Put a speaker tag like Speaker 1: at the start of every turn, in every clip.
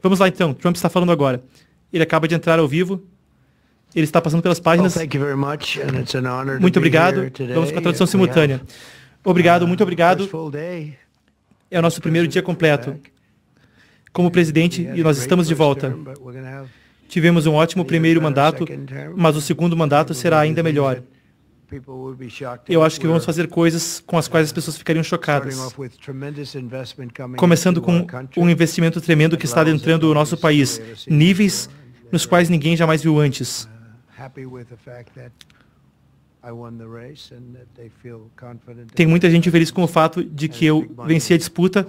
Speaker 1: Vamos lá então, Trump está falando agora. Ele acaba de entrar ao vivo. Ele está passando pelas páginas. Muito obrigado. Vamos com a tradução simultânea. Obrigado, muito obrigado. É o nosso primeiro dia completo como presidente e nós estamos de volta. Tivemos um ótimo primeiro mandato, mas o segundo mandato será ainda melhor. Eu acho que vamos fazer coisas com as quais as pessoas ficariam chocadas. Começando com um investimento tremendo que está adentrando o nosso país, níveis nos quais ninguém jamais viu antes. Tem muita gente feliz com o fato de que eu venci a disputa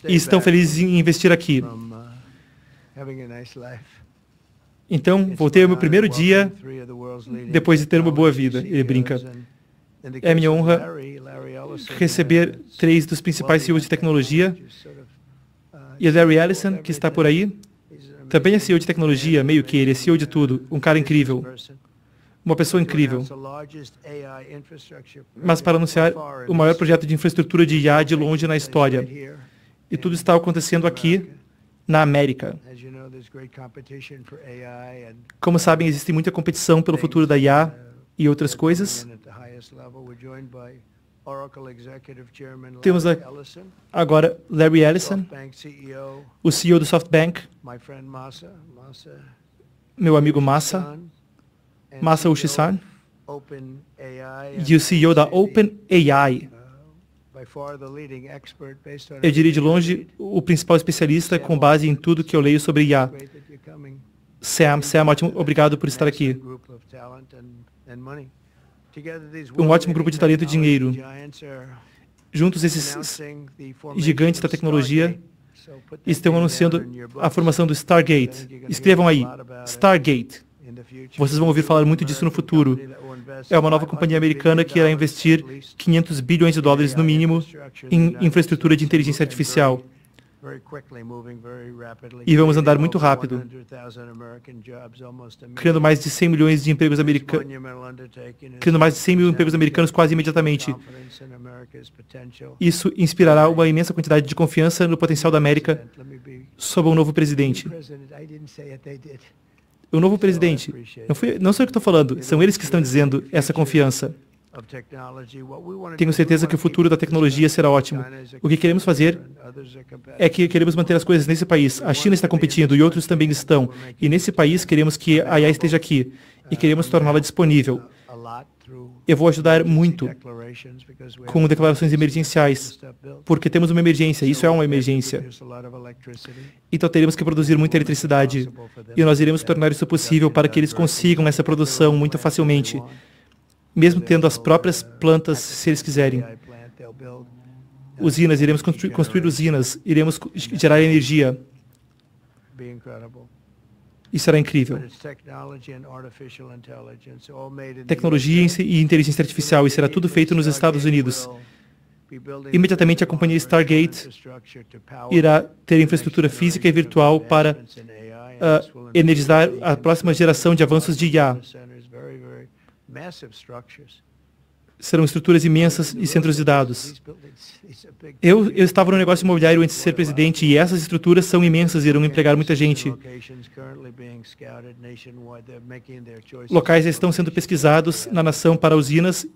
Speaker 1: e estão felizes em investir aqui. Então, voltei ao meu primeiro dia depois de ter uma boa vida, ele brinca. É minha honra receber 3 dos principais CEOs de tecnologia e Larry Ellison, que está por aí, também é CEO de tecnologia, meio que ele é CEO de tudo, um cara incrível, uma pessoa incrível. Mas para anunciar o maior projeto de infraestrutura de IA de longe na história. E tudo está acontecendo aqui, na América. Como sabem, existe muita competição pelo futuro da IA e outras coisas. Temos agora Larry Ellison, o CEO do SoftBank, meu amigo Masa Uchissan, e o CEO da OpenAI. Eu diria de longe o principal especialista com base em tudo que eu leio sobre IA. Sam, ótimo, obrigado por estar aqui. Um ótimo grupo de talento e dinheiro. Juntos, esses gigantes da tecnologia estão anunciando a formação do Stargate. Escrevam aí, Stargate. Vocês vão ouvir falar muito disso no futuro. É uma nova companhia americana que irá investir 500 bilhões de dólares no mínimo em infraestrutura de inteligência artificial. E vamos andar muito rápido, criando mais de 100 milhões de empregos americanos, criando mais de 100 mil empregos americanos quase imediatamente. Isso inspirará uma imensa quantidade de confiança no potencial da América sob um novo presidente. O novo presidente, não sou eu que estou falando, são eles que estão dizendo essa confiança. Tenho certeza que o futuro da tecnologia será ótimo. O que queremos fazer é que queremos manter as coisas nesse país. A China está competindo e outros também estão. E nesse país queremos que a IA esteja aqui e queremos torná-la disponível. Eu vou ajudar muito com declarações emergenciais, porque temos uma emergência, isso é uma emergência. Então teremos que produzir muita eletricidade e nós iremos tornar isso possível para que eles consigam essa produção muito facilmente, mesmo tendo as próprias plantas, se eles quiserem. Usinas, iremos construir usinas, iremos gerar energia. Isso será incrível. Tecnologia e inteligência artificial, e será tudo feito nos Estados Unidos. Imediatamente a companhia Stargate irá ter infraestrutura física e virtual para energizar a próxima geração de avanços de IA. Serão estruturas imensas e centros de dados. Eu estava no negócio imobiliário antes de ser presidente e essas estruturas são imensas e irão empregar muita gente. Locais já estão sendo pesquisados na nação para usinas.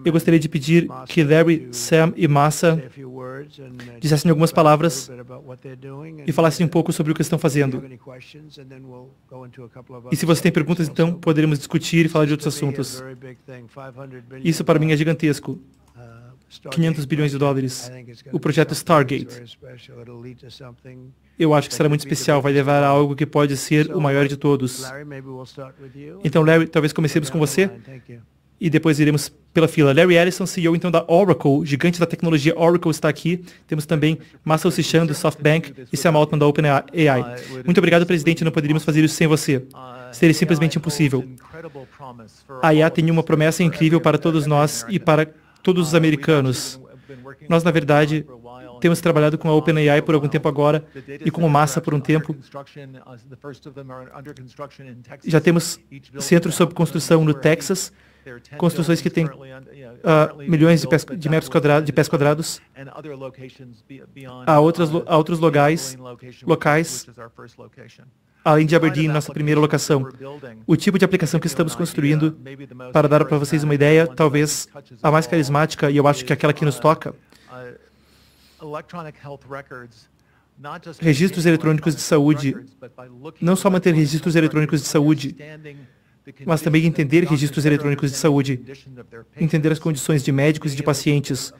Speaker 1: Eu gostaria de pedir que Larry, Sam e Masa dissessem algumas palavras e falassem um pouco sobre o que estão fazendo. E se você tem perguntas, então poderemos discutir e falar de outros assuntos. Isso para mim é gigantesco. 500 bilhões de dólares. O projeto Stargate. Eu acho que será muito especial, vai levar a algo que pode ser o maior de todos. Então, Larry, talvez comecemos com você e depois iremos pela fila. Larry Ellison, CEO então da Oracle, gigante da tecnologia Oracle, está aqui. Temos também Masa Uchissan do SoftBank e Sam Altman da OpenAI. Muito obrigado, presidente, não poderíamos fazer isso sem você. Seria simplesmente impossível. A IA tem uma promessa incrível para todos nós e para todos os americanos. Nós, na verdade, temos trabalhado com a OpenAI por algum tempo agora e com o Masa por um tempo. Já temos centros sob construção no Texas construções que têm milhões de metros quadrados, de pés quadrados, há outros locais, além de Aberdeen, nossa primeira locação. O tipo de aplicação que estamos construindo, para dar para vocês uma ideia, talvez a mais carismática, e eu acho que é aquela que nos toca, registros eletrônicos de saúde, não só manter registros eletrônicos de saúde, mas também entender registros eletrônicos de saúde, entender as condições de médicos e de pacientes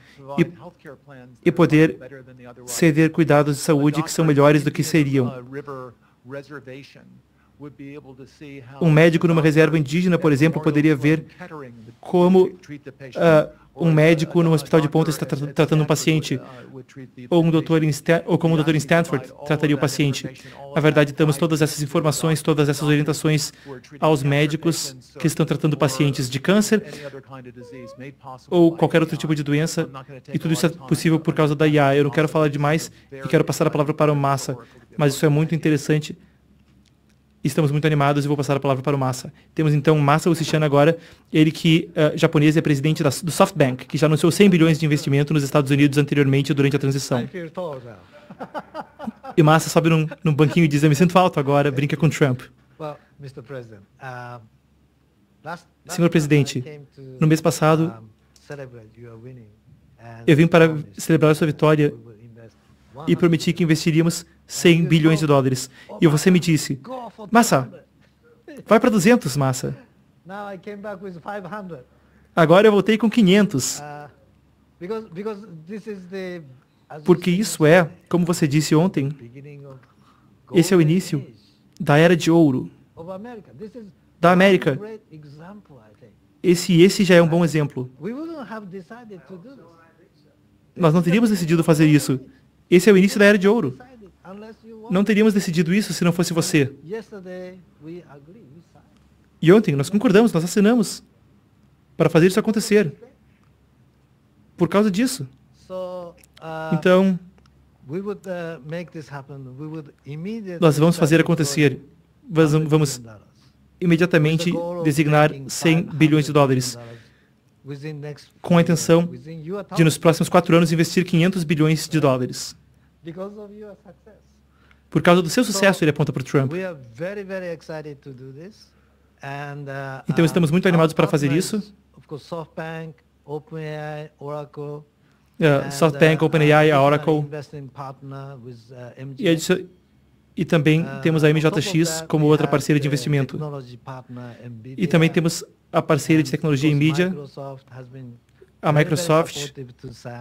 Speaker 1: e poder ceder cuidados de saúde que são melhores do que seriam. Um médico numa reserva indígena, por exemplo, poderia ver como um médico num hospital de ponta está tratando um paciente, ou como um doutor em Stanford trataria o paciente. Na verdade, temos todas essas informações, todas essas orientações aos médicos que estão tratando pacientes de câncer ou qualquer outro tipo de doença, e tudo isso é possível por causa da IA. Eu não quero falar demais e quero passar a palavra para o Massa, mas isso é muito interessante. Estamos muito animados e vou passar a palavra para o Massa. Temos então Masa Yoshihisa agora, ele que japonês, é presidente do SoftBank, que já anunciou 100 bilhões de investimento nos Estados Unidos anteriormente durante a transição. E o Massa sobe num banquinho e diz: eu me sinto alto agora, brinca com Trump. Senhor presidente, no mês passado, eu vim para celebrar a sua vitória e prometi que investiríamos 100 bilhões de dólares. E você me disse: Massa, vai para 200, Massa. Agora eu voltei com 500. Porque isso é, como você disse ontem, esse é o início da Era de Ouro da América. Esse já é um bom exemplo. Nós não teríamos decidido fazer isso. Esse é o início da Era de Ouro. Não teríamos decidido isso se não fosse você. E ontem nós concordamos, nós assinamos para fazer isso acontecer. Por causa disso. Então, nós vamos fazer acontecer. Vamos imediatamente designar 100 bilhões de dólares, com a intenção de, nos próximos 4 anos, investir 500 bilhões de dólares. Por causa do seu sucesso, ele aponta para o Trump. Então, estamos muito animados para fazer isso. SoftBank, OpenAI, a Oracle. E também temos a MJX como outra parceira de investimento. E também temos a parceira de tecnologia e mídia. A Microsoft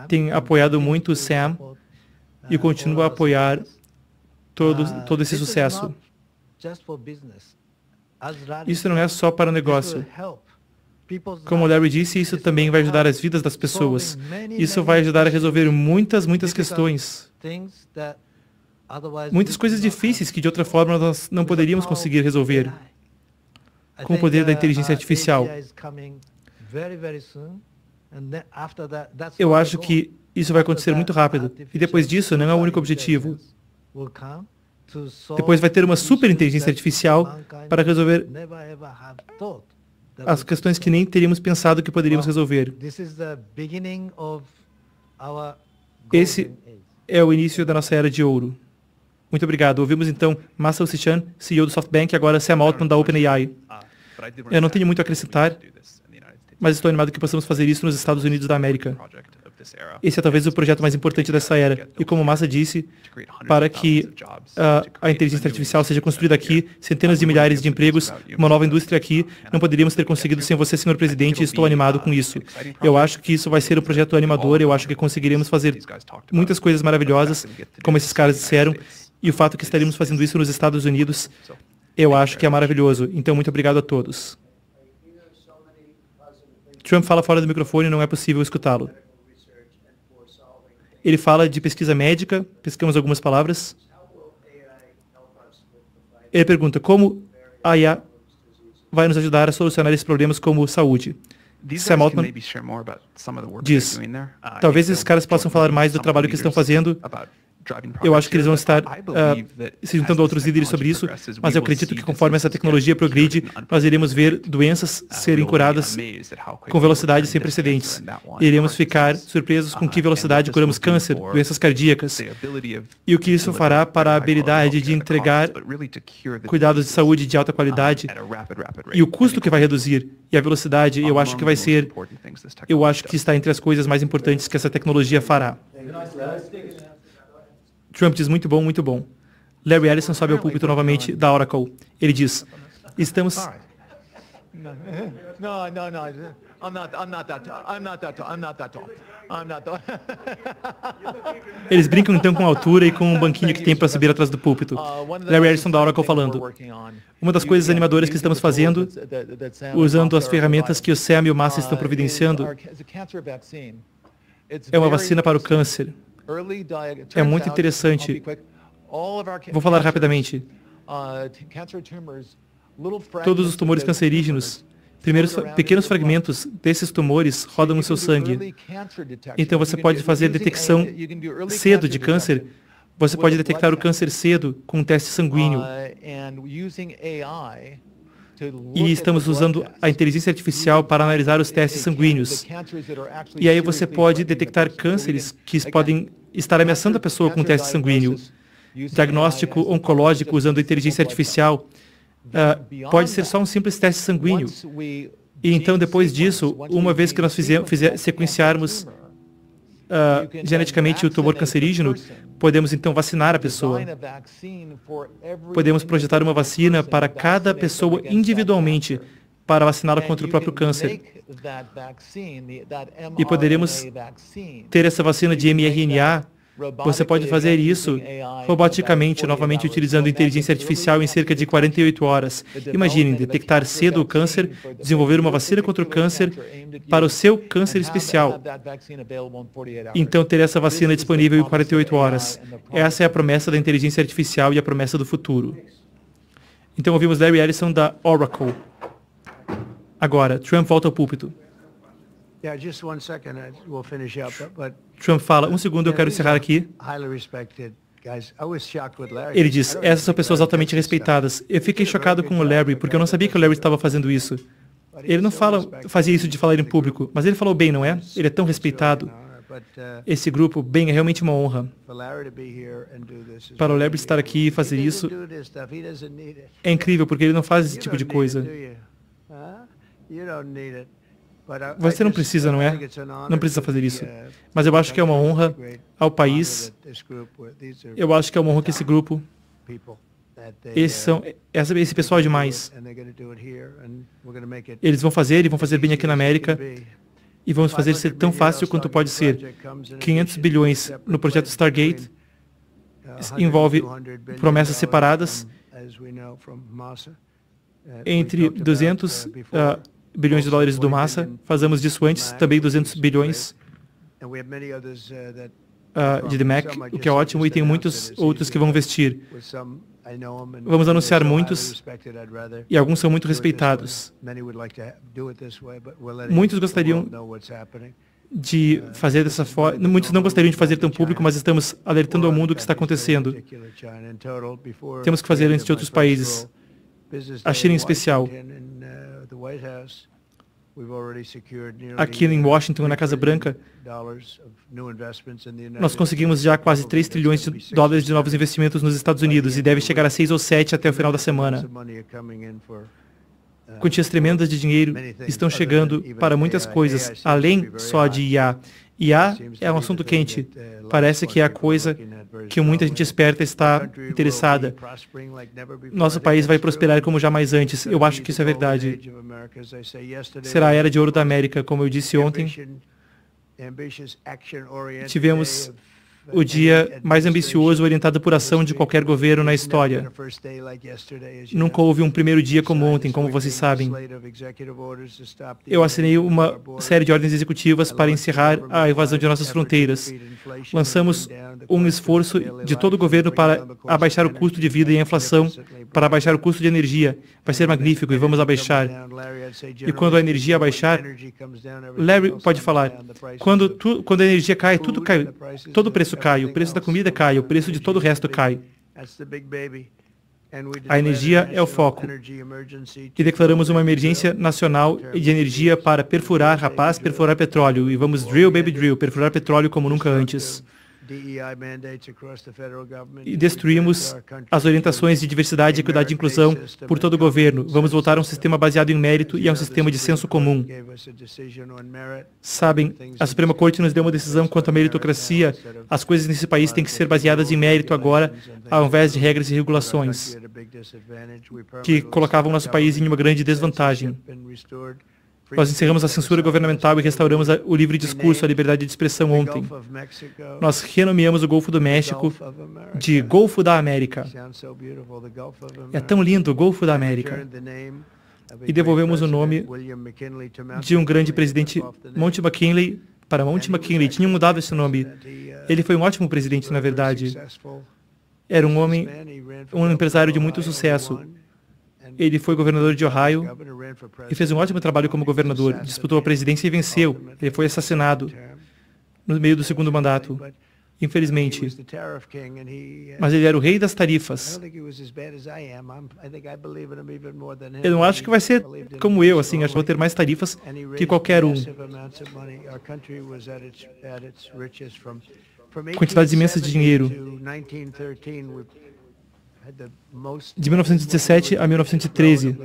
Speaker 1: tem apoiado muito o Sam e continua a apoiar todo esse sucesso. Isso não é só para o negócio. Como o Larry disse, isso também vai ajudar as vidas das pessoas. Isso vai ajudar a resolver muitas questões. Muitas coisas difíceis que de outra forma nós não poderíamos conseguir resolver com o poder da inteligência artificial. Eu acho que isso vai acontecer muito rápido. E depois disso, não é o único objetivo. Depois vai ter uma super inteligência artificial para resolver as questões que nem teríamos pensado que poderíamos resolver. Esse é o início da nossa Era de Ouro. Muito obrigado. Ouvimos então Masa Yoshihisa, CEO do SoftBank, e agora Sam Altman da OpenAI. Eu não tenho muito a acrescentar, mas estou animado que possamos fazer isso nos Estados Unidos da América. Esse é talvez o projeto mais importante dessa era. E como Massa disse, para que a inteligência artificial seja construída aqui, centenas de milhares de empregos, uma nova indústria aqui, não poderíamos ter conseguido sem você, senhor presidente, e estou animado com isso. Eu acho que isso vai ser um projeto animador, eu acho que conseguiremos fazer muitas coisas maravilhosas, como esses caras disseram, e o fato que estaremos fazendo isso nos Estados Unidos, eu acho que é maravilhoso. Então, muito obrigado a todos. Trump fala fora do microfone e não é possível escutá-lo. Ele fala de pesquisa médica, pesquisamos algumas palavras. Ele pergunta como a IA vai nos ajudar a solucionar esses problemas como saúde. Sam Altman diz, talvez esses caras possam falar mais do trabalho que estão fazendo Eu acho que eles vão estar se juntando a outros líderes sobre isso, mas eu acredito que conforme essa tecnologia progride, nós iremos ver doenças serem curadas com velocidade sem precedentes. Iremos ficar surpresos com que velocidade curamos câncer, doenças cardíacas, e o que isso fará para a habilidade de entregar cuidados de saúde de alta qualidade e o custo que vai reduzir. E a velocidade, eu acho que está entre as coisas mais importantes que essa tecnologia fará. Trump diz, muito bom, muito bom. Larry Ellison sobe ao púlpito novamente da Oracle. Ele diz, estamos... Eles brincam então com a altura e com um banquinho que tem para subir atrás do púlpito. Larry Ellison da Oracle falando. Uma das coisas animadoras que estamos fazendo, usando as ferramentas que o Sam e o Massa estão providenciando, é uma vacina para o câncer. É muito interessante. Vou falar rapidamente. Todos os tumores cancerígenos, pequenos fragmentos desses tumores rodam no seu sangue. Então você pode fazer detecção cedo de câncer. Você pode detectar o câncer cedo com um teste sanguíneo. E estamos usando a inteligência artificial para analisar os testes sanguíneos. E aí você pode detectar cânceres que podem estar ameaçando a pessoa com um teste sanguíneo. Diagnóstico oncológico usando inteligência artificial pode ser só um simples teste sanguíneo. E então, depois disso, uma vez que nós sequenciarmos geneticamente o tumor cancerígeno, podemos então vacinar a pessoa. Podemos projetar uma vacina para cada pessoa individualmente para vaciná-la contra o próprio câncer. E poderemos ter essa vacina de mRNA. Você pode fazer isso roboticamente, novamente utilizando inteligência artificial em cerca de 48 horas. Imaginem, detectar cedo o câncer, desenvolver uma vacina contra o câncer para o seu câncer especial. Então, ter essa vacina disponível em 48 horas. Essa é a promessa da inteligência artificial e a promessa do futuro. Então, ouvimos Larry Ellison da Oracle. Agora, Trump volta ao púlpito. Trump fala, um segundo, eu quero encerrar aqui. Ele diz, essas são pessoas altamente respeitadas. Eu fiquei chocado com o Larry, porque eu não sabia que o Larry estava fazendo isso. Ele não fazia isso de falar em público, mas ele falou bem, não é? Ele é tão respeitado. Esse grupo, bem, é realmente uma honra. Para o Larry estar aqui e fazer isso, é incrível, porque ele não faz esse tipo de coisa. Você não precisa, não é? Não precisa fazer isso. Mas eu acho que é uma honra ao país. Eu acho que é uma honra que esse grupo, esse pessoal é demais. Eles vão fazer bem aqui na América. E vamos fazer ser tão fácil quanto pode ser. 500 bilhões no projeto Stargate envolve promessas separadas entre 200 bilhões de dólares do Massa, fazemos disso antes, também 200 bilhões de The Mac, o que é ótimo, e tem muitos outros que vão investir. Vamos anunciar muitos, e alguns são muito respeitados. Muitos gostariam de fazer dessa forma, muitos não gostariam de fazer tão público, mas estamos alertando ao mundo o que está acontecendo. Temos que fazer antes de outros países. A China em especial. Aqui em Washington, na Casa Branca, nós conseguimos já quase 3 trilhões de dólares de novos investimentos nos Estados Unidos e deve chegar a 6 ou 7 até o final da semana. Quantias tremendas de dinheiro estão chegando para muitas coisas, além só de IA. IA é um assunto quente. Parece que é a coisa que muita gente esperta está interessada. Nosso país vai prosperar como jamais antes. Eu acho que isso é verdade. Será a era de ouro da América, como eu disse ontem. Tivemos o dia mais ambicioso orientado por ação de qualquer governo na história. Nunca houve um primeiro dia como ontem, como vocês sabem. Eu assinei uma série de ordens executivas para encerrar a invasão de nossas fronteiras. Lançamos um esforço de todo o governo para abaixar o custo de vida e a inflação, para abaixar o custo de energia. Vai ser magnífico e vamos abaixar. E quando a energia abaixar, Larry pode falar, quando a energia cai, tudo cai, todo o preço cai, o preço da comida cai, o preço de todo o resto cai. A energia é o foco. E declaramos uma emergência nacional de energia para perfurar, rapaz, perfurar petróleo. E vamos drill, baby drill, perfurar petróleo como nunca antes. E destruímos as orientações de diversidade, equidade e inclusão por todo o governo. Vamos voltar a um sistema baseado em mérito e a um sistema de senso comum. Sabem, a Suprema Corte nos deu uma decisão quanto à meritocracia. As coisas nesse país têm que ser baseadas em mérito agora, ao invés de regras e regulações que colocavam nosso país em uma grande desvantagem. Nós encerramos a censura governamental e restauramos o livre discurso, a liberdade de expressão ontem. Nós renomeamos o Golfo do México de Golfo da América. É tão lindo, o Golfo da América. E devolvemos o nome de um grande presidente, Monty McKinley, para Monty McKinley. Tinha mudado esse nome. Ele foi um ótimo presidente, na verdade. Era um homem, um empresário de muito sucesso. Ele foi governador de Ohio e fez um ótimo trabalho como governador. Disputou a presidência e venceu. Ele foi assassinado no meio do segundo mandato, infelizmente. Mas ele era o rei das tarifas. Eu não acho que vai ser como eu, assim. Acho que vou ter mais tarifas que qualquer um. Quantidades imensas de dinheiro. De 1917 a 1913.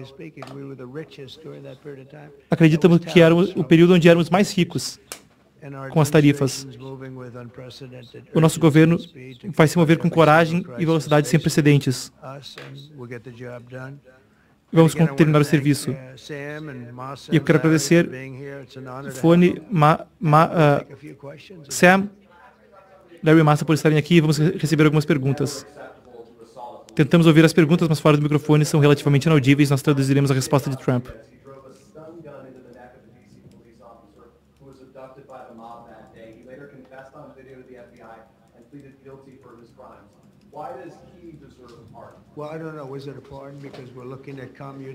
Speaker 1: Acreditamos que era o período onde éramos mais ricos com as tarifas. O nosso governo vai se mover com coragem e velocidade sem precedentes. Vamos terminar o serviço. E eu quero agradecer Fone, Sam, Larry e Massa por estarem aqui e vamos receber algumas perguntas. Tentamos ouvir as perguntas, mas fora do microfone são relativamente inaudíveis. Nós traduziremos a resposta de Trump.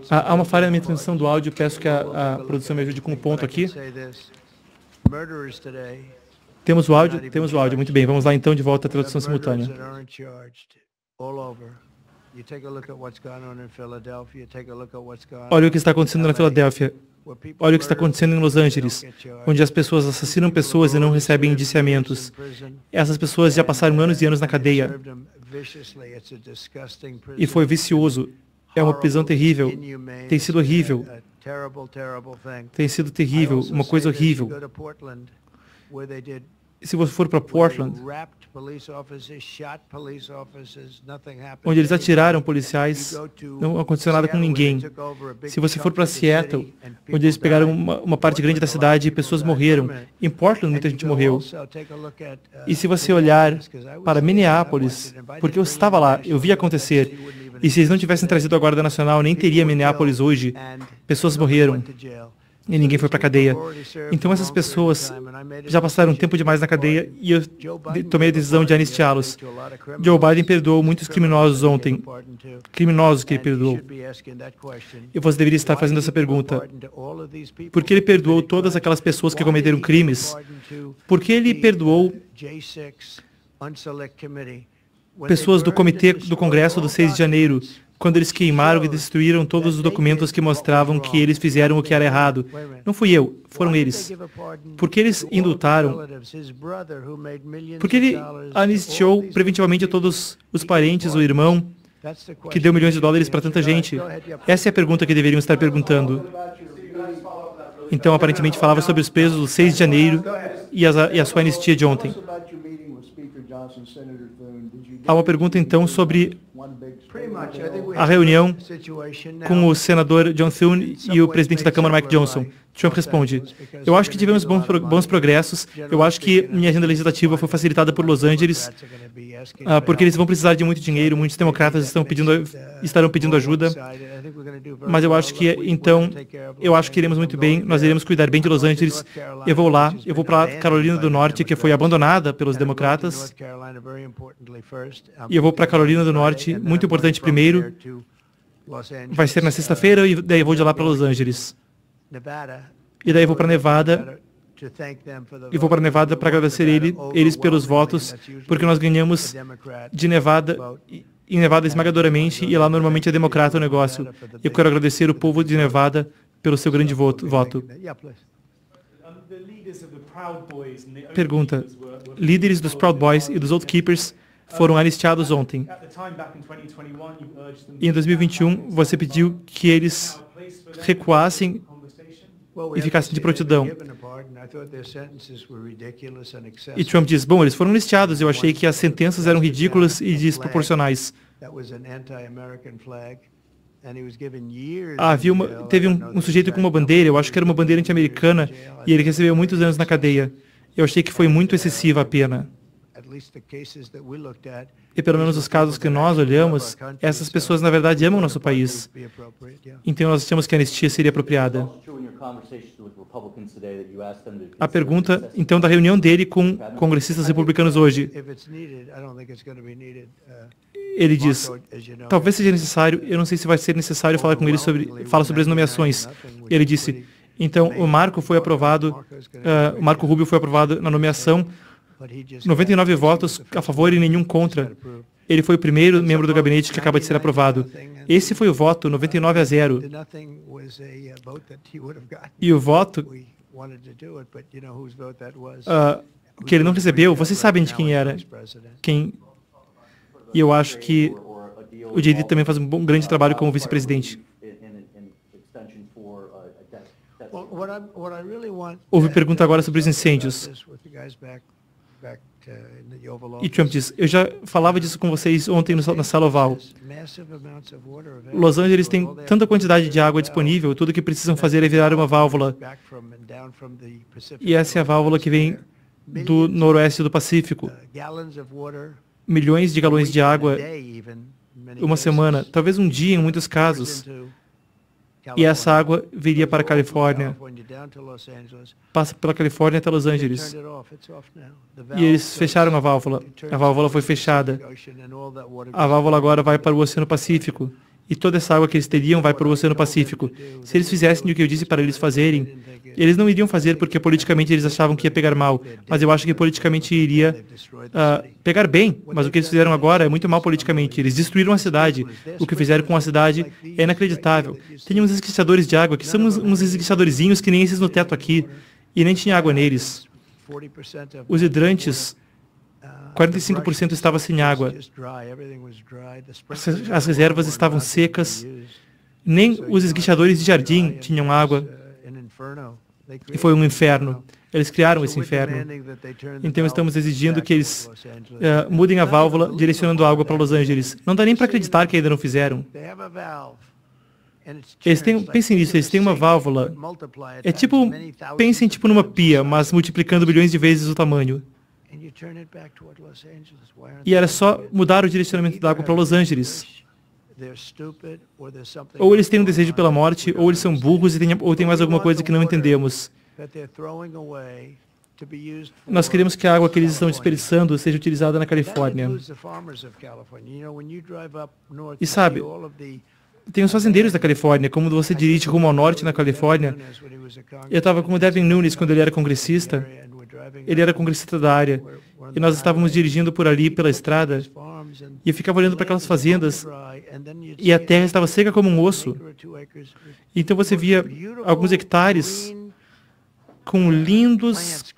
Speaker 1: Há uma falha na minha transmissão do áudio. Peço que a produção me ajude com um ponto aqui. Temos o áudio? Temos o áudio. Muito bem. Vamos lá então de volta à tradução simultânea. Olha o que está acontecendo na Filadélfia. Olha o que está acontecendo em Los Angeles, onde as pessoas assassinam pessoas e não recebem indiciamentos. Essas pessoas já passaram anos e anos na cadeia. E foi vicioso. É uma prisão terrível. Tem sido horrível. Tem sido terrível. Uma coisa horrível. E se você for para Portland, onde eles atiraram policiais, não aconteceu nada com ninguém. Se você for para Seattle, onde eles pegaram uma parte grande da cidade e pessoas morreram. Em Portland, muita gente morreu. E se você olhar para Minneapolis, porque eu estava lá, eu vi acontecer, e se eles não tivessem trazido a Guarda Nacional, nem teria Minneapolis hoje. Pessoas morreram. E ninguém foi para a cadeia. Então essas pessoas já passaram tempo demais na cadeia e eu tomei a decisão de anistiá-los. Joe Biden perdoou muitos criminosos ontem. Criminosos que ele perdoou. E você deveria estar fazendo essa pergunta. Por que ele perdoou todas aquelas pessoas que cometeram crimes? Por que ele perdoou pessoas do Comitê do Congresso do 6 de janeiro, quando eles queimaram e destruíram todos os documentos que mostravam que eles fizeram o que era errado? Não fui eu, foram eles. Por que eles indultaram? Por que ele anistiou preventivamente a todos os parentes, o irmão, que deu milhões de dólares para tanta gente? Essa é a pergunta que deveriam estar perguntando. Então, aparentemente, falava sobre os presos do 6 de janeiro e a sua anistia de ontem. Há uma pergunta, então, sobre a reunião com o senador John Thune e o presidente da Câmara, Mike Johnson. Trump responde: eu acho que tivemos bons progressos, eu acho que minha agenda legislativa foi facilitada por Los Angeles, porque eles vão precisar de muito dinheiro, muitos democratas estarão pedindo ajuda, mas eu acho que, então, eu acho que iremos muito bem, nós iremos cuidar bem de Los Angeles. Eu vou lá, eu vou para a Carolina do Norte, que foi abandonada pelos democratas, e eu vou para a Carolina do Norte, muito importante primeiro, vai ser na sexta-feira, e daí eu vou de lá para Los Angeles. E daí eu vou para Nevada, E vou para Nevada para agradecer eles pelos votos, porque nós ganhamos de Nevada, em Nevada esmagadoramente, e lá normalmente é democrata o negócio. Eu quero agradecer o povo de Nevada pelo seu grande voto. Pergunta. Líderes dos Proud Boys e dos Oath Keepers foram anistiados ontem. E em 2021, você pediu que eles recuassem e ficassem de prontidão. E Trump diz, bom, eles foram anistiados, eu achei que as sentenças eram ridículas e desproporcionais. Teve um sujeito com uma bandeira, eu acho que era uma bandeira anti-americana, e ele recebeu muitos anos na cadeia. Eu achei que foi muito excessiva a pena. E pelo menos os casos que nós olhamos, essas pessoas na verdade amam nosso país. Então nós achamos que a anistia seria apropriada. A pergunta, então, da reunião dele com congressistas republicanos hoje. Ele diz, talvez seja necessário, eu não sei se vai ser necessário falar com ele sobre as nomeações. Ele disse, então o Marco Rubio foi aprovado na nomeação, 99 votos a favor e nenhum contra. Ele foi o primeiro membro do gabinete que acaba de ser aprovado. Esse foi o voto, 99-0. E o voto que ele não recebeu, vocês sabem de quem era. E eu acho que o J.D. também faz um grande trabalho como vice-presidente. Houve pergunta agora sobre os incêndios. E Trump diz, eu já falava disso com vocês ontem na sala oval. Los Angeles tem tanta quantidade de água disponível, tudo que precisam fazer é virar uma válvula. E essa é a válvula que vem do noroeste do Pacífico. Milhões de galões de água, uma semana, talvez um dia em muitos casos. E essa água viria para a Califórnia, passa pela Califórnia até Los Angeles. E eles fecharam a válvula foi fechada. A válvula agora vai para o Oceano Pacífico. E toda essa água que eles teriam vai para o Oceano Pacífico. Se eles fizessem o que eu disse para eles fazerem, eles não iriam fazer porque politicamente eles achavam que ia pegar mal. Mas eu acho que politicamente iria pegar bem. Mas o que eles fizeram agora é muito mal politicamente. Eles destruíram a cidade. O que fizeram com a cidade é inacreditável. Tem uns esguichadores de água, que são uns esguichadorzinhos que nem esses no teto aqui. E nem tinha água neles. Os hidrantes, 45% estava sem água. As reservas estavam secas. Nem os esguichadores de jardim tinham água. E foi um inferno. Eles criaram esse inferno. Então estamos exigindo que eles mudem a válvula, direcionando água para Los Angeles. Não dá nem para acreditar que ainda não fizeram. Pensem nisso, eles têm uma válvula. Pensem tipo numa pia, mas multiplicando bilhões de vezes o tamanho. E era só mudar o direcionamento da água para Los Angeles. Ou eles têm um desejo pela morte, ou eles são burros, ou tem mais alguma coisa que não entendemos. Nós queremos que a água que eles estão desperdiçando seja utilizada na Califórnia. E sabe, tem os fazendeiros da Califórnia, como você dirige rumo ao norte na Califórnia. Eu estava com o Devin Nunes quando ele era congressista. Ele era congressista da área. E nós estávamos dirigindo por ali, pela estrada. E eu ficava olhando para aquelas fazendas. E a terra estava seca como um osso. Então você via alguns hectares com lindos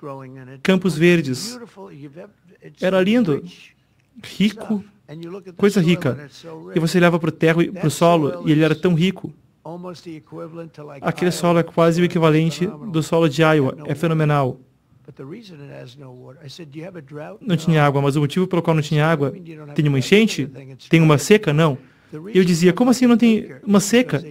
Speaker 1: campos verdes. Era lindo, rico, coisa rica. E você olhava para o solo e ele era tão rico. Aquele solo é quase o equivalente do solo de Iowa. É fenomenal. Não tinha água, mas o motivo pelo qual não tinha água, tem uma enchente? Tem uma seca? Não. Eu dizia, como assim não tem uma seca?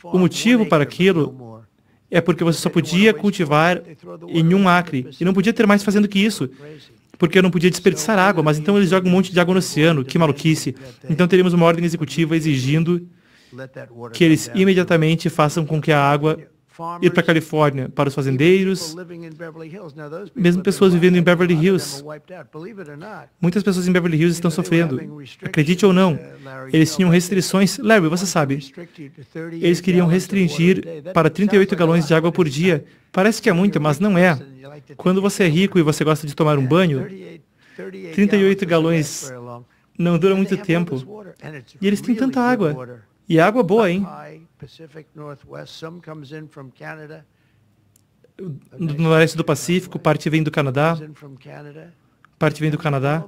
Speaker 1: O motivo para aquilo é porque você só podia cultivar em 1 acre, e não podia ter mais fazendo que isso, porque eu não podia desperdiçar água, mas então eles jogam um monte de água no oceano, que maluquice. Então teríamos uma ordem executiva exigindo que eles imediatamente façam com que a água ir para a Califórnia, para os fazendeiros, mesmo pessoas vivendo em Beverly Hills. Muitas pessoas em Beverly Hills estão sofrendo. Acredite ou não, eles tinham restrições. Larry, você sabe, eles queriam restringir para 38 galões de água por dia. Parece que é muito, mas não é. Quando você é rico e você gosta de tomar um banho, 38 galões não dura muito tempo. E eles têm tanta água. E água boa, hein? No noroeste do Pacífico, parte vem do Canadá. Parte vem do Canadá.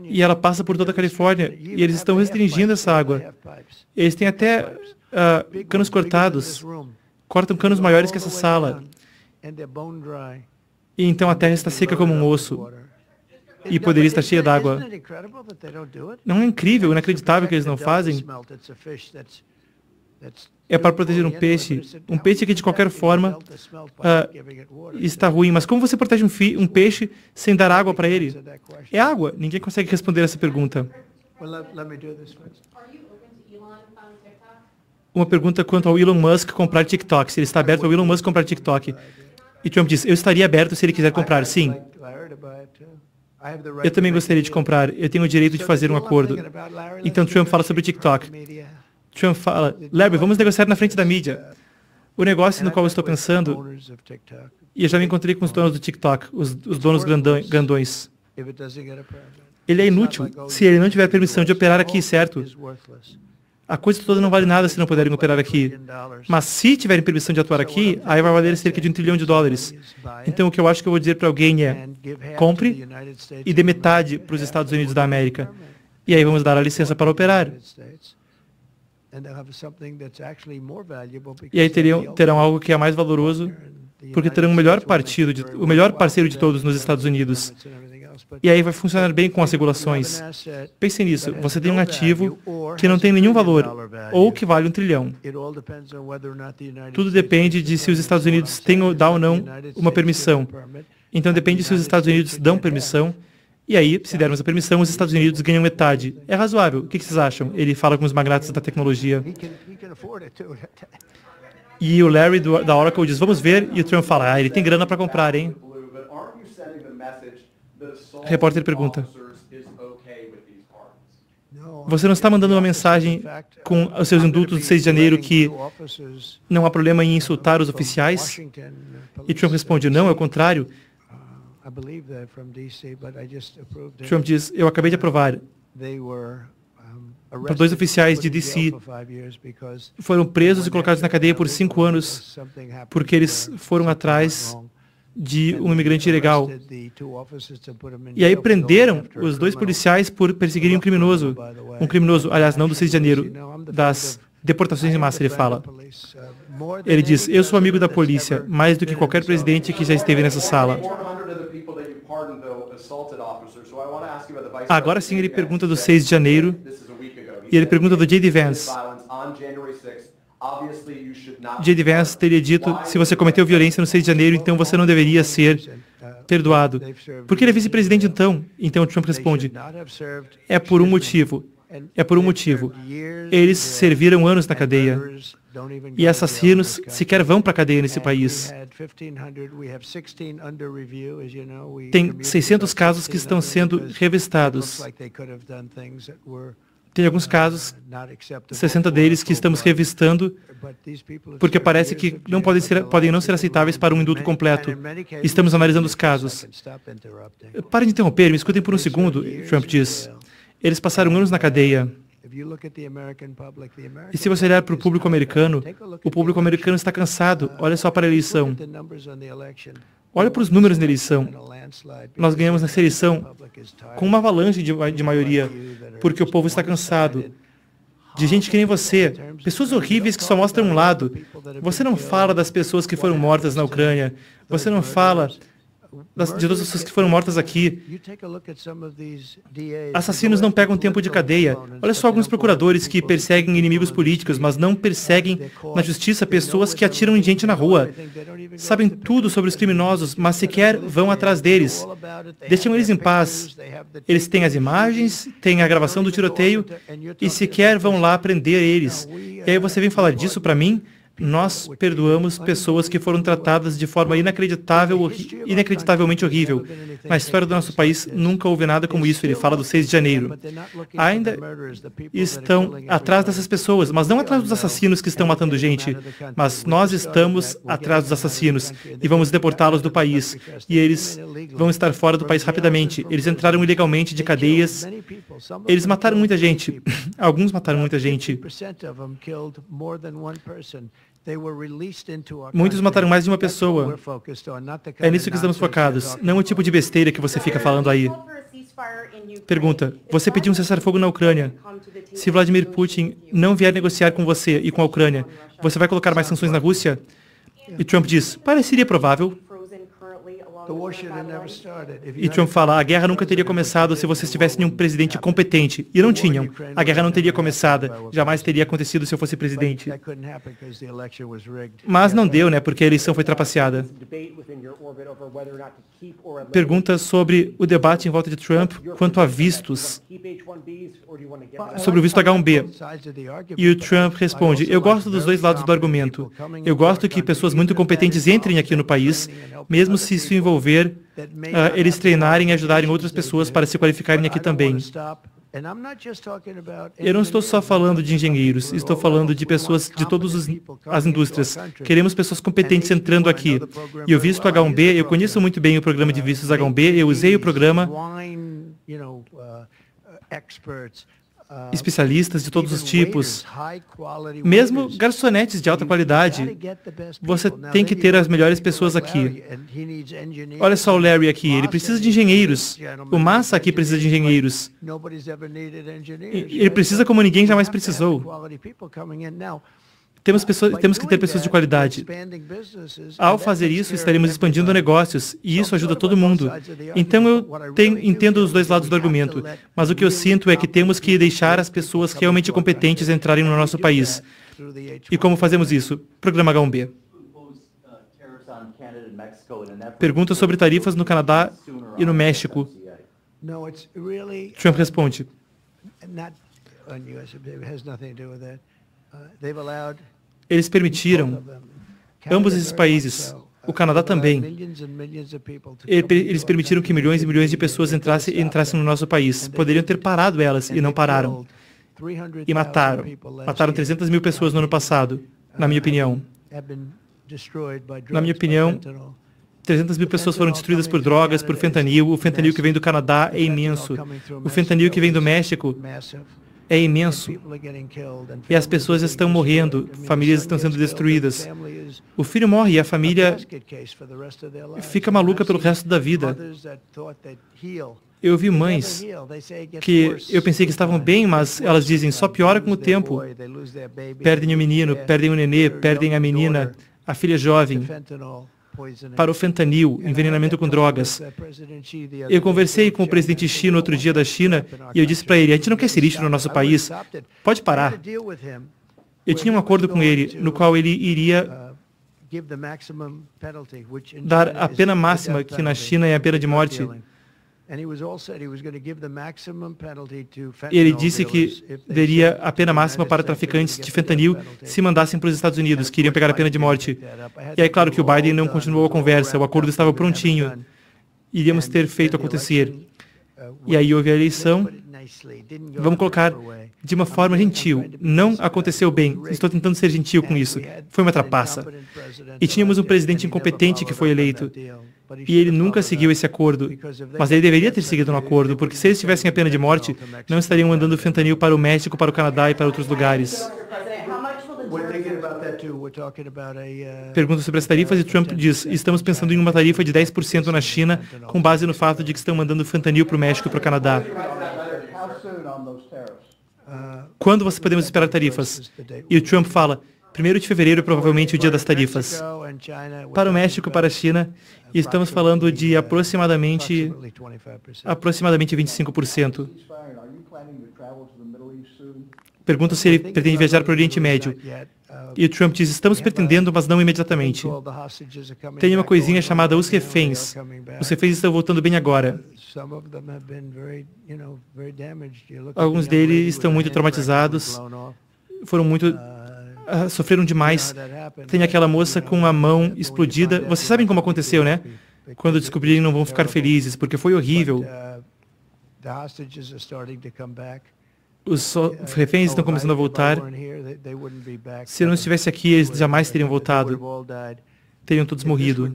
Speaker 1: E ela passa por toda a Califórnia. E eles estão restringindo essa água. Eles têm até canos cortados. Cortam canos maiores que essa sala. E então a terra está seca como um osso. E poderia estar cheia d'água. Não é incrível, inacreditável que eles não fazem? É para proteger um peixe que de qualquer forma está ruim. Mas como você protege um peixe sem dar água para ele? É água. Ninguém consegue responder essa pergunta. Uma pergunta quanto ao Elon Musk comprar TikTok. Se ele está aberto ao Elon Musk comprar TikTok. E Trump diz, eu estaria aberto se ele quiser comprar. Sim. Eu também gostaria de comprar. Eu tenho o direito de fazer um acordo. Então Trump fala sobre o TikTok. Trump fala, Larry, vamos negociar na frente da mídia. O negócio no qual eu estou pensando, e eu já me encontrei com os donos do TikTok, os donos grandões. Ele é inútil se ele não tiver permissão de operar aqui, certo? A coisa toda não vale nada se não puderem operar aqui. Mas se tiverem permissão de atuar aqui, aí vai valer cerca de $1 trilhão. Então o que eu acho que eu vou dizer para alguém é, compre e dê metade para os Estados Unidos da América. E aí vamos dar a licença para operar. E aí terão algo que é mais valoroso, porque terão o melhor parceiro de todos nos Estados Unidos. E aí vai funcionar bem com as regulações. Pense nisso, você tem um ativo que não tem nenhum valor, ou que vale $1 trilhão. Tudo depende de se os Estados Unidos dão ou não uma permissão. Então depende se os Estados Unidos dão permissão, e aí, se dermos a permissão, os Estados Unidos ganham metade. É razoável. O que vocês acham? Ele fala com os magnatas da tecnologia. E o Larry da Oracle diz, vamos ver, e o Trump fala, ele tem grana para comprar, hein? O repórter pergunta, você não está mandando uma mensagem com os seus indultos do 6 de janeiro que não há problema em insultar os oficiais? E Trump responde, não, é o contrário. Trump diz, eu acabei de aprovar. Para 2 oficiais de D.C. foram presos e colocados na cadeia por 5 anos porque eles foram atrás de um imigrante ilegal. E aí prenderam os 2 policiais por perseguirem um criminoso. Um criminoso, aliás, não do 6 de janeiro, das deportações em massa, ele fala. Ele diz, eu sou amigo da polícia, mais do que qualquer presidente que já esteve nessa sala. Agora sim ele pergunta do 6 de janeiro, e ele pergunta do J.D. Vance. J.D. Vance teria dito, se você cometeu violência no 6 de janeiro, então você não deveria ser perdoado. Por que ele é vice-presidente então? Então o Trump responde, é por um motivo. É por um motivo. Eles serviram anos na cadeia. E assassinos sequer vão para a cadeia nesse país. Tem 600 casos que estão sendo revistados. Tem alguns casos, 60 deles, que estamos revistando, porque parece que não podem não ser aceitáveis para um indulto completo. Estamos analisando os casos. Parem de interromper, me escutem por um segundo, Trump diz. Eles passaram anos na cadeia. E se você olhar para o público americano está cansado. Olha só para a eleição. Olha para os números na eleição. Nós ganhamos nessa eleição com uma avalanche de maioria, porque o povo está cansado. De gente que nem você. Pessoas horríveis que só mostram um lado. Você não fala das pessoas que foram mortas na Ucrânia. Você não fala de todas as pessoas que foram mortas aqui. Assassinos não pegam tempo de cadeia. Olha só alguns procuradores que perseguem inimigos políticos, mas não perseguem na justiça pessoas que atiram em gente na rua. Sabem tudo sobre os criminosos, mas sequer vão atrás deles. Deixam eles em paz. Eles têm as imagens, têm a gravação do tiroteio e sequer vão lá prender eles. E aí você vem falar disso para mim? Nós perdoamos pessoas que foram tratadas de forma inacreditavelmente horrível. Na história do nosso país, nunca houve nada como isso. Ele fala do 6 de janeiro. Ainda estão atrás dessas pessoas, mas não atrás dos assassinos que estão matando gente. Mas nós estamos atrás dos assassinos e vamos deportá-los do país. E eles vão estar fora do país rapidamente. Eles entraram ilegalmente de cadeias. Eles mataram muita gente. Alguns mataram muita gente. Muitos mataram mais de uma pessoa. É nisso que estamos focados. Não o tipo de besteira que você fica falando aí. Pergunta: você pediu um cessar-fogo na Ucrânia. Se Vladimir Putin não vier negociar com você e com a Ucrânia, você vai colocar mais sanções na Rússia? E Trump diz: pareceria provável. E Trump fala: a guerra nunca teria começado se vocês tivessem um presidente competente. E não tinham. A guerra não teria começado. Jamais teria acontecido se eu fosse presidente. Mas não deu, né? Porque a eleição foi trapaceada. Pergunta sobre o debate em volta de Trump quanto a vistos. Sobre o visto H-1B. E o Trump responde: eu gosto dos dois lados do argumento. Eu gosto que pessoas muito competentes entrem aqui no país, mesmo se isso envolver eles treinarem e ajudarem outras pessoas para se qualificarem aqui também. Eu não estou só falando de engenheiros, estou falando de pessoas de todas as indústrias. Queremos pessoas competentes entrando aqui. E o visto H-1B, eu conheço muito bem o programa de vistos H-1B, eu usei o programa, especialistas de todos os tipos, mesmo garçonetes de alta qualidade. Você tem que ter as melhores pessoas aqui. Olha só o Larry aqui, ele precisa de engenheiros. O Massa aqui precisa de engenheiros. Ele precisa como ninguém jamais precisou. Temos que ter pessoas de qualidade. Ao fazer isso, estaremos expandindo negócios, e isso ajuda todo mundo. Então eu entendo os dois lados do argumento, mas o que eu sinto é que temos que deixar as pessoas realmente competentes entrarem no nosso país. E como fazemos isso? Programa H-1B. Pergunta sobre tarifas no Canadá e no México. Trump responde: eles permitiram, ambos esses países, o Canadá também, eles permitiram que milhões e milhões de pessoas entrassem no nosso país. Poderiam ter parado elas e não pararam. E mataram. Mataram 300 mil pessoas no ano passado, na minha opinião. Na minha opinião, 300 mil pessoas foram destruídas por drogas, por fentanil. O fentanil que vem do Canadá é imenso. O fentanil que vem do México é imenso. E as pessoas estão morrendo, famílias estão sendo destruídas. O filho morre e a família fica maluca pelo resto da vida. Eu vi mães que eu pensei que estavam bem, mas elas dizem: só piora com o tempo. Perdem o menino, perdem o nenê, perdem a menina, a filha jovem, para o fentanil, envenenamento com drogas. Eu conversei com o presidente Xi no outro dia da China e eu disse para ele: a gente não quer esse lixo no nosso país, pode parar. Eu tinha um acordo com ele, no qual ele iria dar a pena máxima, que na China é a pena de morte. Ele disse que daria a pena máxima para traficantes de fentanil se mandassem para os Estados Unidos, que iriam pegar a pena de morte. E aí, claro que o Biden não continuou a conversa, o acordo estava prontinho. Iríamos ter feito acontecer. E aí houve a eleição. Vamos colocar de uma forma gentil. Não aconteceu bem. Estou tentando ser gentil com isso. Foi uma trapaça. E tínhamos um presidente incompetente que foi eleito. E ele nunca seguiu esse acordo. Mas ele deveria ter seguido um acordo, porque se eles tivessem a pena de morte, não estariam mandando fentanil para o México, para o Canadá e para outros lugares. Pergunta sobre as tarifas e Trump diz: estamos pensando em uma tarifa de 10% na China, com base no fato de que estão mandando fentanil para o México e para o Canadá. Quando você podemos esperar tarifas? E o Trump fala: 1º de fevereiro é provavelmente o dia das tarifas. Para o México, para a China, estamos falando de aproximadamente 25%. Pergunta se ele pretende viajar para o Oriente Médio. E o Trump diz: estamos pretendendo, mas não imediatamente. Tem uma coisinha chamada os reféns. Os reféns estão voltando bem agora. Alguns deles estão muito traumatizados, foram muito sofreram demais. Tem aquela moça com a mão explodida. Vocês sabem como aconteceu, né? Quando descobrirem, não vão ficar felizes, porque foi horrível. Os reféns estão começando a voltar. Se eu não estivesse aqui, eles jamais teriam voltado. Teriam todos morrido.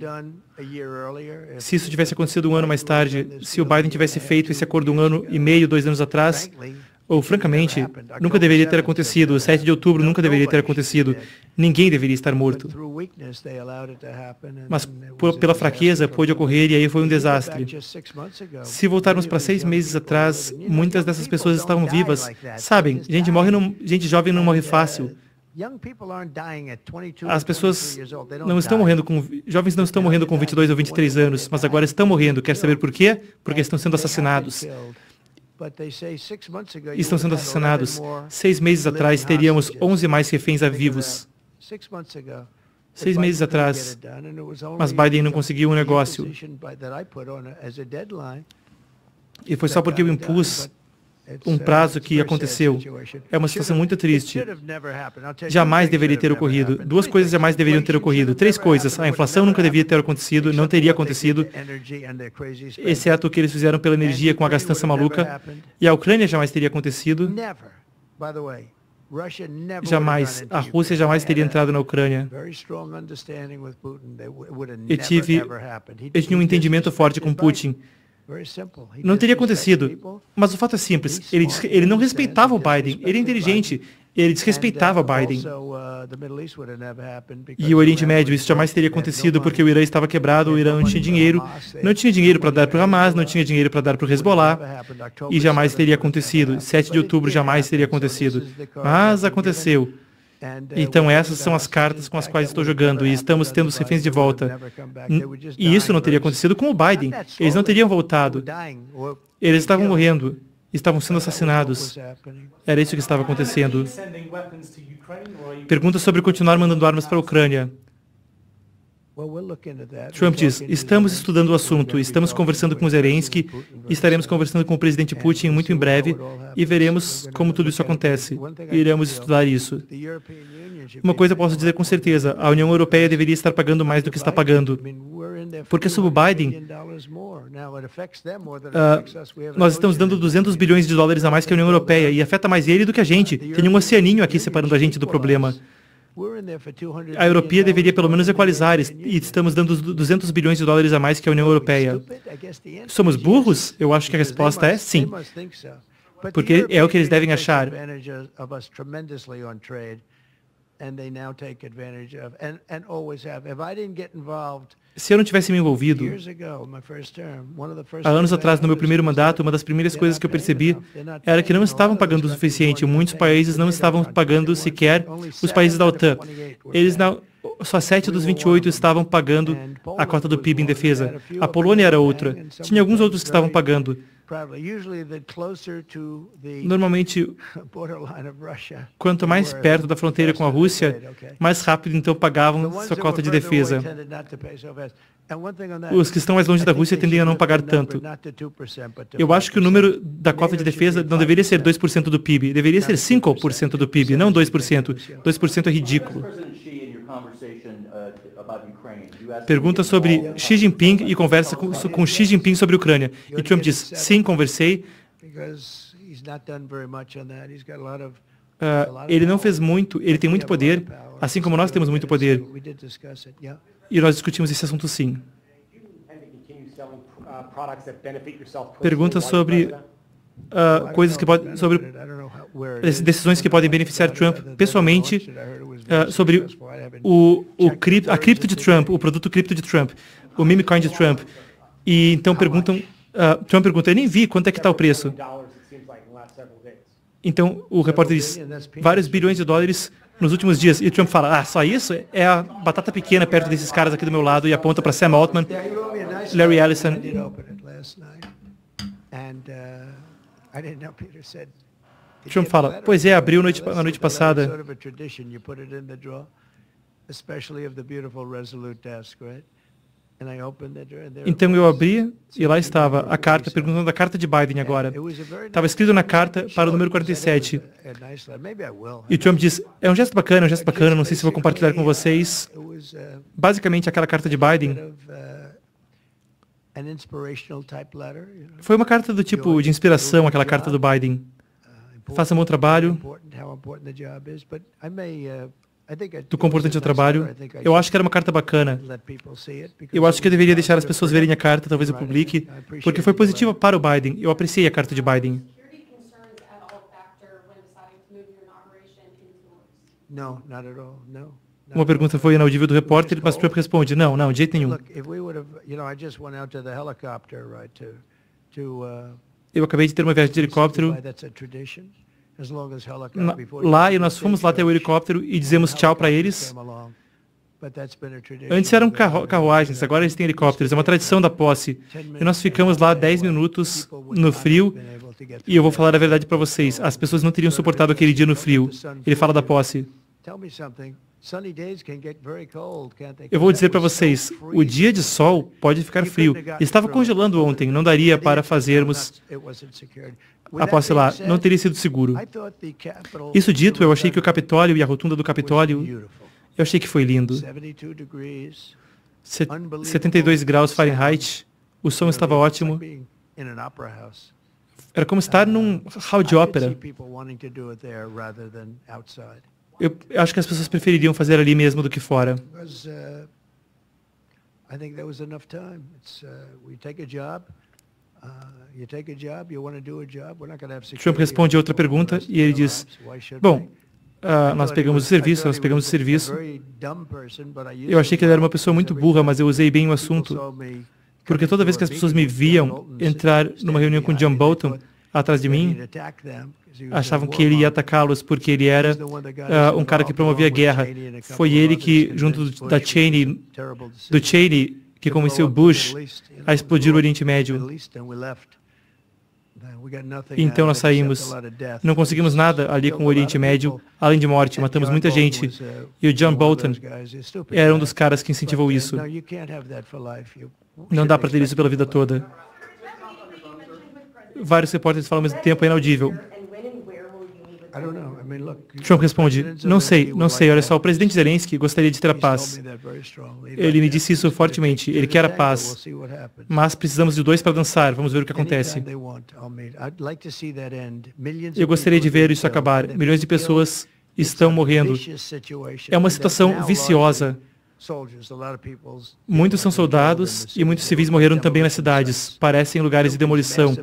Speaker 1: Se isso tivesse acontecido um ano mais tarde, se o Biden tivesse feito esse acordo 1 ano e meio, 2 anos atrás, ou francamente, nunca deveria ter acontecido. O 7 de outubro nunca deveria ter acontecido. Ninguém deveria estar morto. Mas pela fraqueza pôde ocorrer e aí foi um desastre. Se voltarmos para 6 meses atrás, muitas dessas pessoas estavam vivas. Sabem, gente jovem não morre fácil. As pessoas não estão morrendo jovens não estão morrendo com 22 ou 23 anos, mas agora estão morrendo. Quer saber por quê? Porque estão sendo assassinados. Estão sendo assassinados. 6 meses atrás, teríamos 11 mais reféns vivos. 6 meses atrás. Mas Biden não conseguiu um negócio. E foi só porque eu impus um prazo que aconteceu. É uma situação muito triste. Jamais deveria ter ocorrido. 2 coisas jamais deveriam ter ocorrido. 3 coisas. A inflação nunca deveria ter acontecido, não teria acontecido, exceto o que eles fizeram pela energia com a gastança maluca. E a Ucrânia jamais teria acontecido. Jamais. A Rússia jamais teria entrado na Ucrânia. Eu tinha um entendimento forte com Putin. Não teria acontecido. Mas o fato é simples. Ele não respeitava o Biden. Ele é inteligente. Ele desrespeitava Biden. E o Oriente Médio, isso jamais teria acontecido porque o Irã estava quebrado, o Irã não tinha dinheiro. Não tinha dinheiro para dar para o Hamas, não tinha dinheiro para dar para o Hezbollah. E jamais teria acontecido. 7 de outubro jamais teria acontecido. Mas aconteceu. Então essas são as cartas com as quais estou jogando e estamos tendo os reféns de volta. E isso não teria acontecido com o Biden. Eles não teriam voltado. Eles estavam morrendo. Estavam sendo assassinados. Era isso que estava acontecendo. Pergunta sobre continuar mandando armas para a Ucrânia. Trump diz, estamos estudando o assunto, estamos conversando com Zelensky, estaremos conversando com o presidente Putin muito em breve e veremos como tudo isso acontece. Iremos estudar isso. Uma coisa eu posso dizer com certeza, a União Europeia deveria estar pagando mais do que está pagando. Porque sob o Biden, nós estamos dando 200 bilhões de dólares a mais que a União Europeia e afeta mais ele do que a gente. Tem um oceaninho aqui separando a gente do problema. A europeia deveria pelo menos equalizar e estamos dando 200 bilhões de dólares a mais que a União Europeia. Somos burros? Eu acho que a resposta é sim. Porque é o que eles devem achar. Se eu não tivesse me envolvido, há anos atrás, no meu primeiro mandato, uma das primeiras coisas que eu percebi era que não estavam pagando o suficiente. Muitos países não estavam pagando sequer os países da OTAN. Só 7 dos 28 estavam pagando a cota do PIB em defesa. A Polônia era outra. Tinha alguns outros que estavam pagando. Normalmente, quanto mais perto da fronteira com a Rússia, mais rápido então pagavam sua cota de defesa. Os que estão mais longe da Rússia tendem a não pagar tanto. Eu acho que o número da cota de defesa não deveria ser 2% do PIB, deveria ser 5% do PIB, não 2%. 2% é ridículo. Pergunta sobre Xi Jinping e conversa com Xi Jinping sobre a Ucrânia. E Trump diz, sim, conversei. Ele não fez muito, ele tem muito poder, assim como nós temos muito poder. E nós discutimos esse assunto sim. Pergunta sobre coisas que podem, sobre decisões que podem beneficiar Trump pessoalmente, sobre a cripto de Trump, o produto cripto de Trump, o meme coin de Trump. E então Trump pergunta, eu nem vi quanto é que está o preço. Então o repórter diz, vários bilhões de dólares nos últimos dias. E Trump fala, só isso? É a batata pequena perto desses caras aqui do meu lado, e aponta para Sam Altman, Larry Ellison. Trump fala, pois é, abriu na noite passada. Então eu abri e lá estava a carta, perguntando da carta de Biden agora. Estava escrito na carta para o número 47. E Trump disse, é um gesto bacana, não sei se vou compartilhar com vocês. Basicamente, aquela carta de Biden foi uma carta do tipo de inspiração, aquela carta do Biden. Faça um bom trabalho. Do quão importante é o trabalho. Eu acho que era uma carta bacana. Eu acho que eu deveria deixar as pessoas verem a carta, talvez eu publique, porque foi positiva para o Biden. Eu apreciei a carta de Biden. Uma pergunta foi inaudível do repórter, mas Trump responde, não, de jeito nenhum. Eu acabei de ter uma viagem de helicóptero. Lá, e nós fomos lá até o helicóptero e dizemos tchau para eles. Antes eram carruagens, agora eles têm helicópteros. É uma tradição da posse. E nós ficamos lá 10 minutos no frio. E eu vou falar a verdade para vocês. As pessoas não teriam suportado aquele dia no frio. Ele fala da posse. Eu vou dizer para vocês, o dia de sol pode ficar frio. Estava congelando ontem, não daria para fazermos a posse lá. Não teria sido seguro. Isso dito, eu achei que o Capitólio e a rotunda do Capitólio, eu achei que foi lindo. 72 graus Fahrenheit, o som estava ótimo. Era como estar num hall de ópera. Eu acho que as pessoas prefeririam fazer ali mesmo do que fora. Trump responde a outra pergunta e ele diz, bom, nós pegamos o serviço. Eu achei que ele era uma pessoa muito burra, mas eu usei bem o assunto. Porque toda vez que as pessoas me viam entrar numa reunião com John Bolton, atrás de mim, achavam que ele ia atacá-los porque ele era um cara que promovia guerra. Foi ele que, junto do Cheney, que convenceu Bush a explodir o Oriente Médio. Então nós saímos. Não conseguimos nada ali com o Oriente Médio, além de morte. Matamos muita gente. E o John Bolton era um dos caras que incentivou isso. Não dá para ter isso pela vida toda. Vários repórteres falam ao mesmo tempo, é inaudível. Trump responde, não sei, olha só, o presidente Zelensky gostaria de ter a paz. Ele me disse isso fortemente, ele quer a paz, mas precisamos de dois para dançar, vamos ver o que acontece. Eu gostaria de ver isso acabar, milhões de pessoas estão morrendo. É uma situação viciosa. Muitos são soldados e muitos civis morreram também nas cidades, parecem lugares de demolição.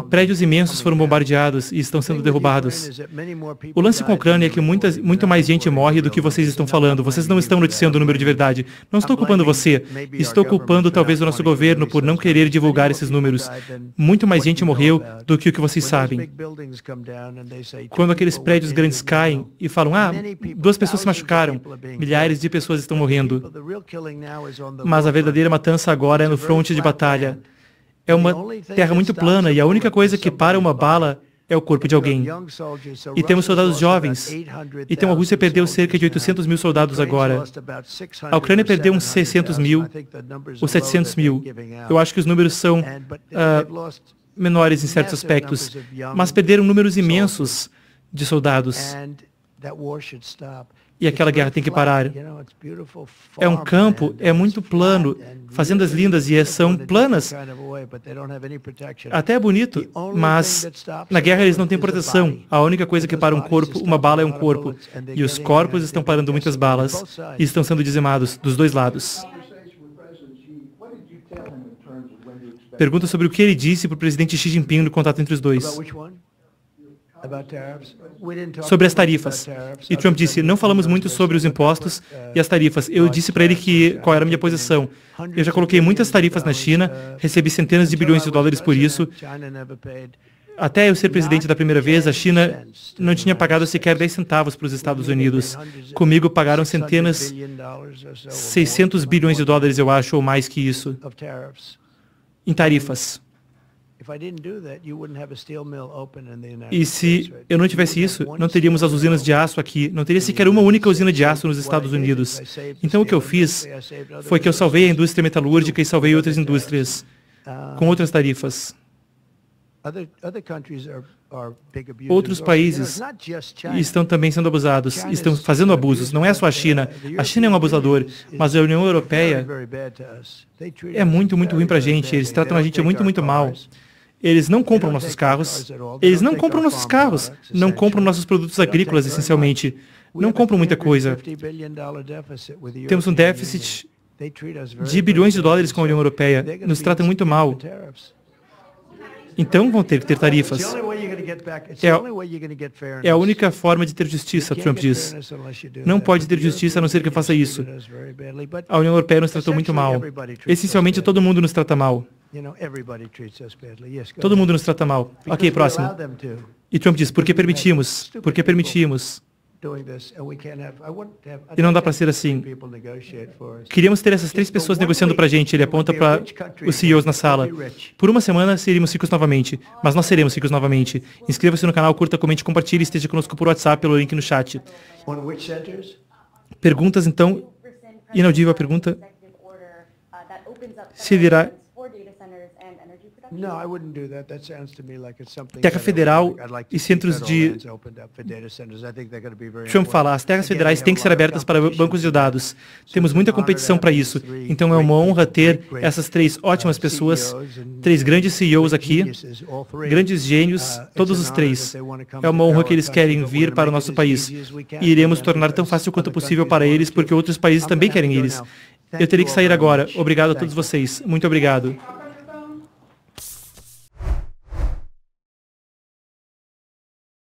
Speaker 1: Prédios imensos foram bombardeados e estão sendo derrubados. O lance com a Ucrânia é que muito mais gente morre do que vocês estão falando. Vocês não estão noticiando o número de verdade. Não estou culpando você. Estou culpando talvez o nosso governo por não querer divulgar esses números. Muito mais gente morreu do que o que vocês sabem. Quando aqueles prédios grandes caem e falam, 2 pessoas se machucaram, milhares de pessoas estão morrendo. Mas a verdadeira matança agora é no fronte de batalha. É uma terra muito plana e a única coisa que para uma bala é o corpo de alguém. E temos soldados jovens. Então a Rússia perdeu cerca de 800 mil soldados agora. A Ucrânia perdeu uns 600 mil ou 700 mil. Eu acho que os números são menores em certos aspectos. Mas perderam números imensos de soldados. E aquela guerra tem que parar. É um campo, é muito plano, fazendas lindas e são planas. Até é bonito, mas na guerra eles não têm proteção. A única coisa que para um corpo, uma bala é um corpo. E os corpos estão parando muitas balas e estão sendo dizimados dos dois lados. Pergunta sobre o que ele disse para o presidente Xi Jinping no contato entre os dois. Sobre as tarifas. E Trump disse, não falamos muito sobre os impostos e as tarifas. Eu disse para ele qual era a minha posição. Eu já coloquei muitas tarifas na China, recebi centenas de bilhões de dólares por isso. Até eu ser presidente da primeira vez, a China não tinha pagado sequer 10 centavos para os Estados Unidos. Comigo pagaram centenas, 600 bilhões de dólares, eu acho, ou mais que isso, em tarifas. E se eu não tivesse isso, não teríamos as usinas de aço aqui, não teria sequer uma única usina de aço nos Estados Unidos. Então o que eu fiz foi que eu salvei a indústria metalúrgica e salvei outras indústrias com outras tarifas. Outros países estão também sendo abusados, estão fazendo abusos. Não é só a China é um abusador, mas a União Europeia é muito, muito ruim para a gente. Eles tratam a gente muito, muito mal. Eles não compram nossos carros, não compram nossos produtos agrícolas, essencialmente. Não compram muita coisa. Temos um déficit de bilhões de dólares com a União Europeia. Nos tratam muito mal. Então vão ter que ter tarifas. É a única forma de ter justiça, Trump diz. Não pode ter justiça a não ser que faça isso. A União Europeia nos tratou muito mal. Essencialmente, todo mundo nos trata mal. Todo mundo nos trata mal. Ok, próximo. E Trump diz, por que permitimos? Por que permitimos? E não dá para ser assim. Queríamos ter essas 3 pessoas negociando para a gente. Ele aponta para os CEOs na sala. Por uma semana seríamos ricos novamente, mas nós seremos ricos novamente. Inscreva-se no canal, curta, comente, compartilhe e esteja conosco por WhatsApp pelo link no chat. Perguntas, então. Inaudível a pergunta. Se virá terra federal e centros de... Trump fala, as terras federais têm que ser abertas para bancos de dados. Temos muita competição para isso. Então é uma honra ter essas 3 ótimas pessoas, 3 grandes CEOs aqui, grandes gênios, todos os 3. É uma honra que eles querem vir para o nosso país. E iremos tornar tão fácil quanto possível para eles, porque outros países também querem eles. Eu teria que sair agora. Obrigado a todos vocês. Muito obrigado.